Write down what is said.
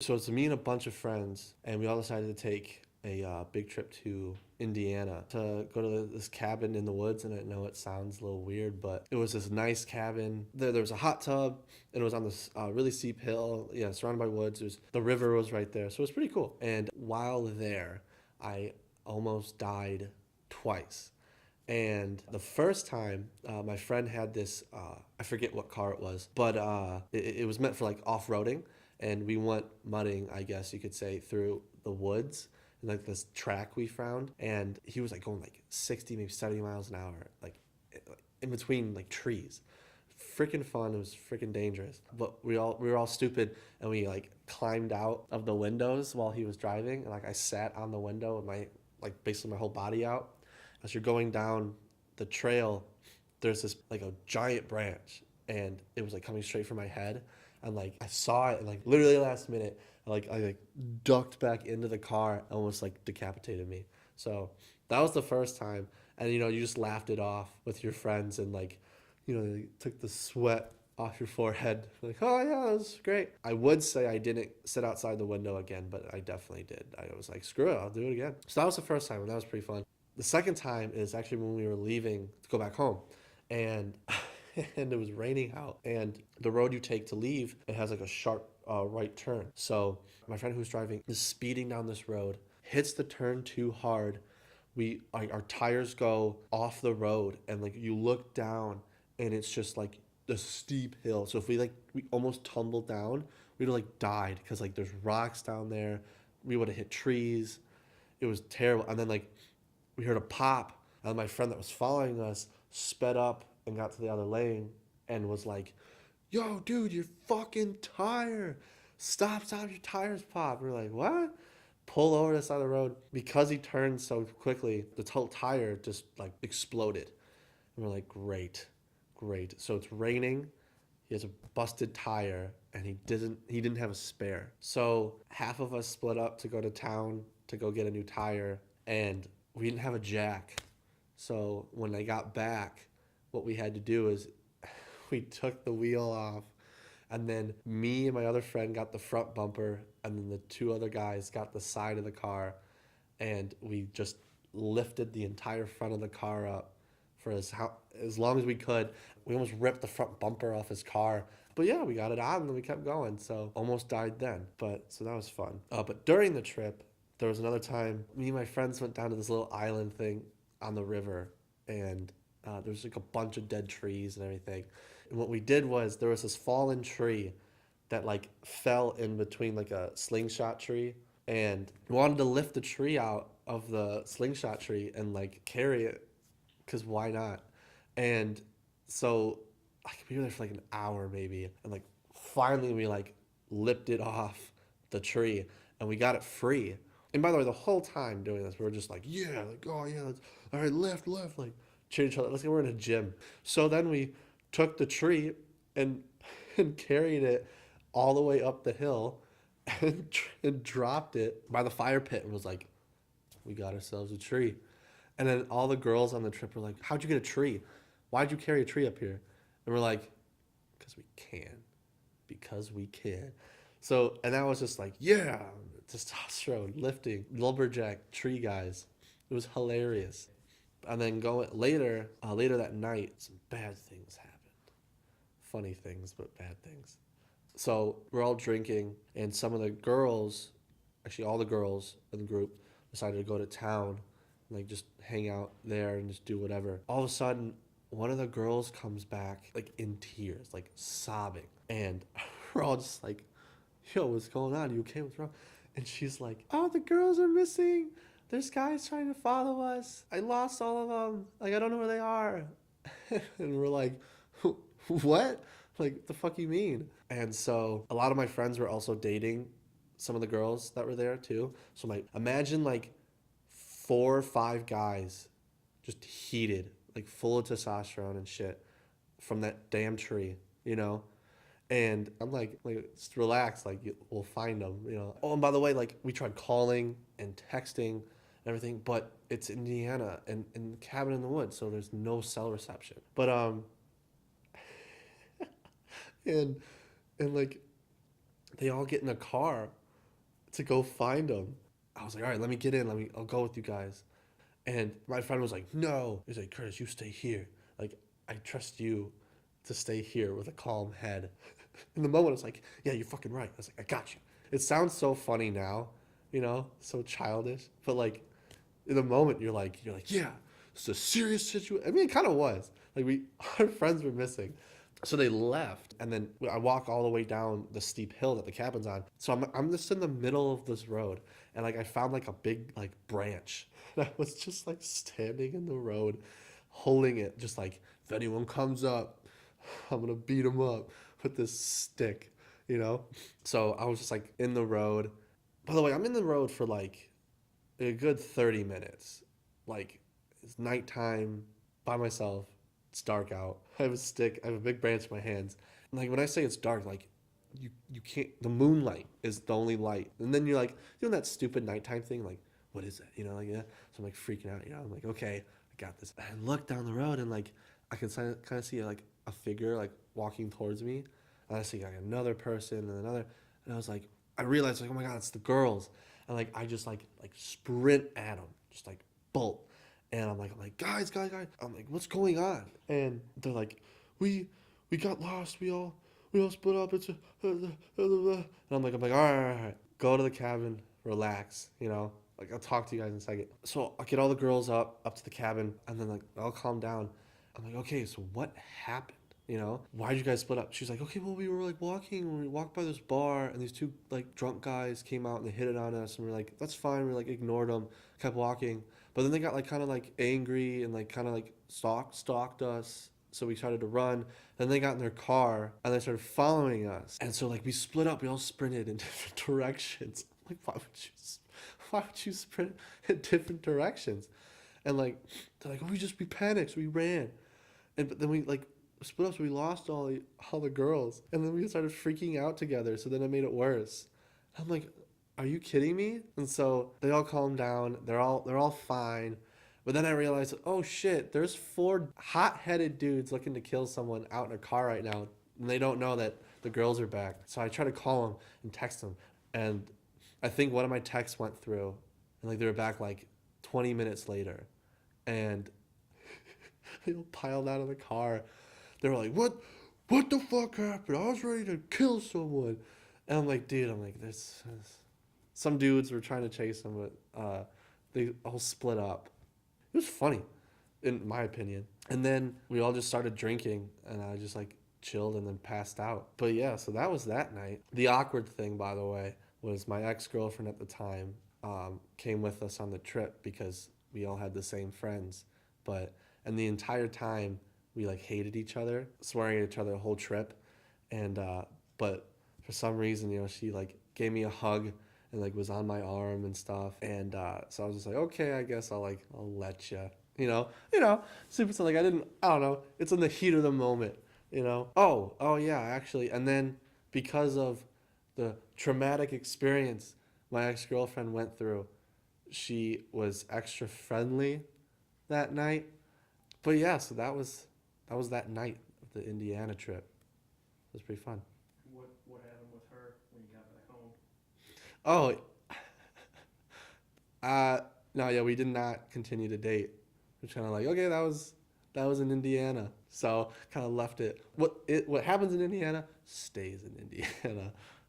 So it's me and a bunch of friends, and we all decided to take a big trip to Indiana to go to this cabin in the woods. And I know it sounds a little weird, but it was this nice cabin. There was a hot tub, and it was on this really steep hill. Yeah, surrounded by woods. The river was right there, so it was pretty cool. And while there, I almost died twice. And the first time, my friend had this, I forget what car it was, but it was meant for like off roading. And we went mudding, I guess you could say, through the woods and like this track we found. And he was like going like 60, maybe 70 miles an hour, like in between like trees. Freaking fun. It was freaking dangerous. But we were all stupid, and we like climbed out of the windows while he was driving. And like I sat on the window with my like basically my whole body out. As you're going down the trail, there's this like a giant branch, and it was like coming straight for my head. And like I saw it, and like literally last minute, I ducked back into the car and almost like decapitated me. So that was the first time. And you just laughed it off with your friends, and like they took the sweat off your forehead. Like, oh yeah, that was great. I would say I didn't sit outside the window again, but I definitely did. I was like, screw it, I'll do it again. So that was the first time, and that was pretty fun. The second time is actually when we were leaving to go back home, and and it was raining out. And the road you take to leave, it has like a sharp right turn. So my friend who's driving is speeding down this road, hits the turn too hard. Our tires go off the road, and like you look down, and it's just like the steep hill. So if we almost tumbled down, we'd have like died because like there's rocks down there. We would have hit trees. It was terrible. And then like we heard a pop, and my friend that was following us sped up and got to the other lane and was like, "Yo, dude, your fucking tire! Stop, your tires pop." We're like, "What?" Pull over to the side of the road. Because he turned so quickly, the whole tire just like exploded. And we're like, great, great. So it's raining. He has a busted tire, and he didn't have a spare. So half of us split up to go to town to go get a new tire, and we didn't have a jack. So when I got back, what we had to do is we took the wheel off, and then me and my other friend got the front bumper, and then the two other guys got the side of the car, and we just lifted the entire front of the car up for as long as we could. We almost ripped the front bumper off his car. But yeah, we got it on and we kept going. So almost died then. But so that was fun. But during the trip, there was another time me and my friends went down to this little island thing on the river, and there was like a bunch of dead trees and everything. And what we did was there was this fallen tree that like fell in between like a slingshot tree, and wanted to lift the tree out of the slingshot tree and like carry it, because why not? And so like we were there for like an hour maybe, and like finally we like lipped it off the tree, and we got it free. And by the way, the whole time doing this, we were just like, yeah, like, oh yeah, all right, left, like cheer each other. Let's get, we're in a gym. So then we took the tree and and carried it all the way up the hill, and dropped it by the fire pit, and was like, we got ourselves a tree. And then all the girls on the trip were like, how'd you get a tree? Why'd you carry a tree up here? And we're like, because we can. Because we can. So, and that was just like, yeah, testosterone, lifting, lumberjack, tree guys. It was hilarious. And then going later that night, some bad things happened. Funny things, but bad things. So we're all drinking, and some of the girls, actually all the girls in the group, decided to go to town, like just hang out there and just do whatever. All of a sudden, one of the girls comes back like in tears, like sobbing, and we're all just like, "Yo, what's going on? You okay? What's wrong?" And she's like, "Oh, the girls are missing. There's guys trying to follow us. I lost all of them. Like I don't know where they are." And we're like, "What? Like the fuck you mean?" And so a lot of my friends were also dating some of the girls that were there too. So my imagine like 4 or 5 guys just heated, like full of testosterone and shit from that damn tree, you know? And I'm like, just relax, like we'll find them, you know. Oh, and by the way, like we tried calling and texting and everything, but it's Indiana and the cabin in the woods, so there's no cell reception. But and and like they all get in a car, to go find him. I was like, all right, let me get in. I'll go with you guys. And my friend was like, no. He's like, Curtis, you stay here. Like, I trust you to stay here with a calm head. In the moment, I was like, yeah, you're fucking right. I was like, I got you. It sounds so funny now, so childish. But like, in the moment, you're like, yeah, it's a serious situation. I mean, it kind of was. Like our friends were missing. So they left, and then I walk all the way down the steep hill that the cabin's on. So I'm just in the middle of this road, and like I found like a big like branch, and I was just like standing in the road, holding it, just like if anyone comes up, I'm gonna beat them up with this stick, you know. So I was just like in the road. By the way, I'm in the road for like a good 30 minutes. Like it's nighttime by myself. It's dark out. I have a stick. I have a big branch in my hands. And like when I say it's dark, like you can't. The moonlight is the only light. And then you're like doing that stupid nighttime thing. Like what is that? Like yeah. So I'm like freaking out. I'm like okay, I got this. And look down the road and like I can kind of see like a figure like walking towards me. And I see like another person and another. And I was like, I realized like oh my god, it's the girls. And like I just like sprint at them, just like bolt. And I'm like, guys. I'm like, what's going on? And they're like, we got lost. We all split up. And I'm like, all right. Go to the cabin, relax. Like I'll talk to you guys in a second. So I get all the girls up to the cabin, and then like I'll calm down. I'm like, okay, so what happened? Why'd you guys split up? She's like, okay, well, we were like walking, and we walked by this bar, and these two like drunk guys came out and they hit it on us, and we're like, that's fine. We like ignored them, kept walking, but then they got like kind of like angry and like kind of like stalked us. So we started to run. Then they got in their car and they started following us. And so like we split up. We all sprinted in different directions. Like why would you sprint in different directions? And like they're like, oh, we panicked. So we ran. But then we like split up, so we lost all the girls, and then we started freaking out together. So then it made it worse. I'm like, are you kidding me? And so they all calmed down. They're all fine. But then I realized, oh shit, there's four hot-headed dudes looking to kill someone out in a car right now, and they don't know that the girls are back. So I try to call them and text them, and I think one of my texts went through, and like they were back like 20 minutes later, and they all piled out of the car. They were like, what the fuck happened? I was ready to kill someone. And I'm like, dude, this. Some dudes were trying to chase him, but they all split up. It was funny, in my opinion. And then we all just started drinking, and I just like chilled and then passed out. But yeah, so that was that night. The awkward thing, by the way, was my ex-girlfriend at the time came with us on the trip because we all had the same friends. And the entire time, we like hated each other, swearing at each other the whole trip. And but for some reason, she like gave me a hug and like was on my arm and stuff. And so I was just like, okay, I guess I'll let you. Super. So like I don't know. It's in the heat of the moment. Oh yeah, actually. And then because of the traumatic experience my ex girlfriend went through, she was extra friendly that night. But yeah, so that was that night of the Indiana trip. It was pretty fun. What happened with her when you got back home? Oh, no, yeah, we did not continue to date. We're kind of like, okay, that was in Indiana, so kind of left it. What happens in Indiana stays in Indiana.